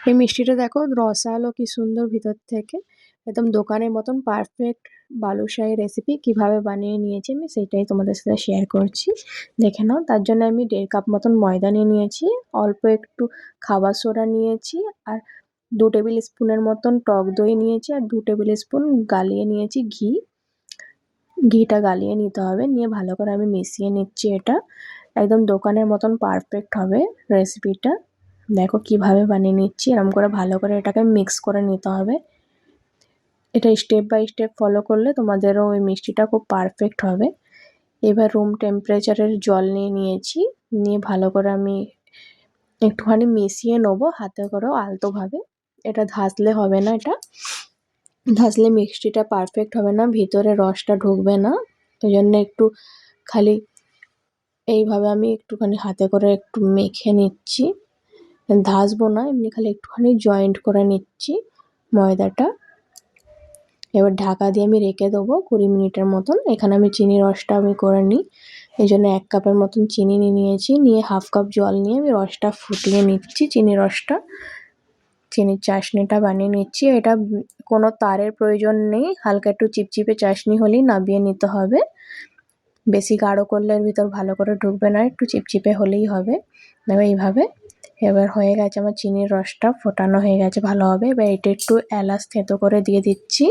এই মিষ্টিটা দেখো রসালো কি সুন্দর ভিতর থেকে, একদম দোকানের মতন পারফেক্ট বালুশাহী রেসিপি কিভাবে বানিয়ে নিয়েছি আমি সেটাই তোমাদের সাথে শেয়ার করছি। দেখে নাও। তার জন্য আমি 1.5 কাপ মতন ময়দা নিয়ে নিয়েছি, অল্প একটু খাবার সোডা নিয়েছি, আর 2 টেবিল স্পুনের মতন টক দই নিয়েছি, আর 2 টেবিল স্পুন গালিয়ে নিয়েছি ঘি। ঘিটা গালিয়ে নিতে হবে, নিয়ে ভালো করে আমি মিশিয়ে নিচ্ছি। এটা একদম দোকানের মতন পারফেক্ট হবে রেসিপিটা। দেখো কিভাবে বানিয়ে নিচ্ছি, এরকম করে ভালো করে এটাকে মিক্স করে নিতে হবে। এটা স্টেপ বাই স্টেপ ফলো করলে তোমাদেরও ওই মিষ্টিটা খুব পারফেক্ট হবে। এবার রুম টেম্পারেচারের জল নিয়ে নিয়েছি, নিয়ে ভালো করে আমি একটুখানি মিশিয়ে নেবো হাতে করেও আলতোভাবে। এটা ধাসলে হবে না, এটা ধাসলে মিষ্টিটা পারফেক্ট হবে না, ভিতরে রসটা ঢুকবে না। ওই জন্য একটু খালি এইভাবে আমি একটুখানি হাতে করে একটু মেখে নিচ্ছি, ধাসবো না, এমনি খালি একটুখানি জয়েন্ট করে নিচ্ছি ময়দাটা। এবার ঢাকা দিয়ে আমি রেখে দেবো 20 মিনিটের মতন। এখানে আমি চিনি রসটা আমি করে নিই, এই জন্য 1 কাপের মতন চিনি নিয়েছি, নিয়ে 1/2 কাপ জল নিয়ে আমি রসটা ফুটিয়ে নিচ্ছি। চিনি রসটা, চিনির চাশনিটা বানিয়ে নিচ্ছি। এটা কোনো তারের প্রয়োজন নেই, হালকা একটু চিপচিপে চাশনি হলেই নামিয়ে নিতে হবে। বেশি গাঢ় করলে এর ভিতর ভালো করে ঢুকবে না, একটু চিপচিপে হলেই হবে। দেখো এইভাবে। এবার হয়ে গেছে আমার চিনির রসটা ফোটানো হয়ে গেছে ভালোভাবে। এবার এটা একটু এলাচ থেঁতো করে দিয়ে দিচ্ছি,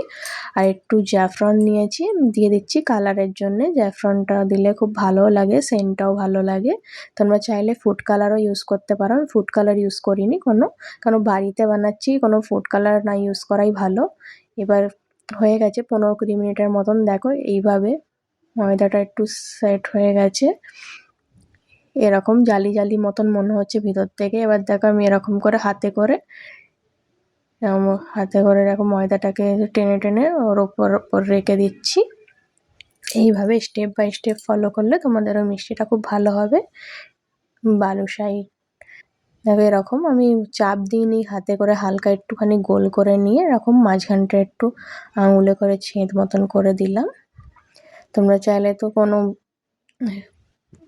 আর একটু জাফরান নিয়েছি দিয়ে দিচ্ছি কালারের জন্য। জাফরানটা দিলে খুব ভালো লাগে, সেন্টটাও ভালো লাগে। তোমরা চাইলে ফুড কালারও ইউজ করতে পারো, আমি ফুড কালার ইউজ করিনি কোনো, কারণ বাড়িতে বানাচ্ছি, কোনো ফুড কালার না ইউজ করাই ভালো। এবার হয়ে গেছে 15-20 মিনিটের মতন। দেখো এইভাবে ময়দাটা একটু সেট হয়ে গেছে, এরকম জালি জালি মতন মনে হচ্ছে ভিতর থেকে। এবার দেখো আমি এরকম করে হাতে করে দেখো ময়দাটাকে টেনে টেনে ওর ওপর রেখে দিচ্ছি। এইভাবে স্টেপ বাই স্টেপ ফলো করলে তোমাদের ওই মিষ্টিটা খুব ভালো হবে বালুশাহী। দেখো এরকম আমি চাপ দিইনি, হাতে করে হালকা একটুখানি গোল করে নিয়ে এরকম মাঝখানটা একটু আঙুলে করে ছেদ মতন করে দিলাম। তোমরা চাইলে তো কোনো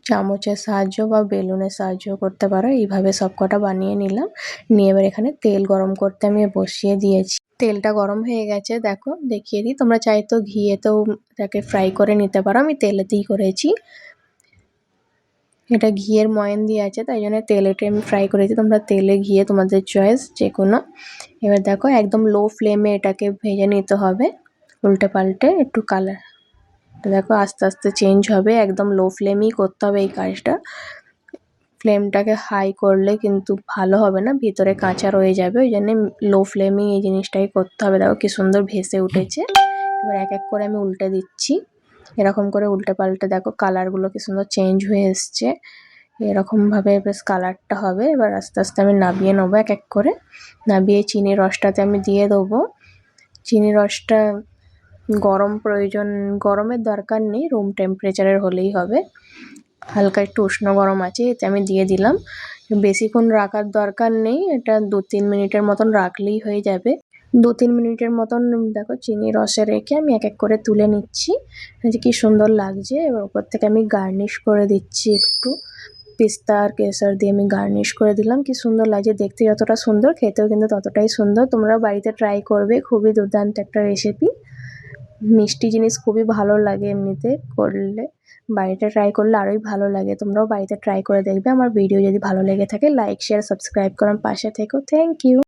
চামচের সাহায্য বা বেলুনের সাহায্য করতে পারো। এইভাবে সবকটা বানিয়ে নিলাম, নিয়ে এবার এখানে তেল গরম করতে আমি বসিয়ে দিয়েছি। তেলটা গরম হয়ে গেছে, দেখো দেখিয়ে দিই। তোমরা চাই তো ঘিয়েতেও এটাকে ফ্রাই করে নিতে পারো, আমি তেলেতেই করেছি। এটা ঘিয়ের ময়ান দিয়ে আছে, তাই জন্য তেলেতে আমি ফ্রাই করেছি। তোমরা তেলে ঘিয়ে তোমাদের চয়েস যে কোনো। এবার দেখো একদম লো ফ্লেমে এটাকে ভেজে নিতে হবে, উল্টে পাল্টে একটু কালার। দেখো আস্তে আস্তে চেঞ্জ হবে, একদম লো ফ্লেমেই করতে হবে এই কাজটা। ফ্লেমটাকে হাই করলে কিন্তু ভালো হবে না, ভিতরে কাঁচা রয়ে যাবে, ওই জন্য লো ফ্লেমেই এই জিনিসটাই করতে হবে। দেখো কি সুন্দর ভেসে উঠেছে। এবার এক এক করে আমি উল্টে দিচ্ছি, এরকম করে উল্টে পাল্টে দেখো কালারগুলো কি সুন্দর চেঞ্জ হয়ে এসছে। এরকমভাবে বেশ কালারটা হবে। এবার আস্তে আস্তে আমি নামিয়ে নেবো এক এক করে। নামিয়ে চিনির রসটাতে আমি দিয়ে দেবো। চিনি রসটা গরমের দরকার নেই, রুম টেম্পারেচারের হলেই হবে। হালকা একটু উষ্ণ গরম আছে, এতে আমি দিয়ে দিলাম। বেশিক্ষণ রাখার দরকার নেই, এটা 2-3 মিনিটের মতন রাখলেই হয়ে যাবে। 2-3 মিনিটের মতন দেখো চিনি রসে রেখে আমি এক এক করে তুলে নিচ্ছি। কি সুন্দর লাগছে। এবার উপর থেকে আমি গার্নিশ করে দিচ্ছি, একটু পিস্তা আর কেশর দিয়ে আমি গার্নিশ করে দিলাম। কি সুন্দর লাগছে দেখতে, যতটা সুন্দর খেতেও কিন্তু ততটাই সুন্দর। তোমরা বাড়িতে ট্রাই করবে, খুবই দুর্দান্ত একটা রেসিপি। মিষ্টি জিনিস খুবই ভালো লাগে এমনিতে করলে, বাড়িতে ট্রাই করলে আরোই ভালো লাগে। তোমরাও বাড়িতে ট্রাই করে দেখবে। আমার ভিডিও যদি ভালো লেগে থাকে লাইক শেয়ার সাবস্ক্রাইব করার পাশে থেকো। Thank you.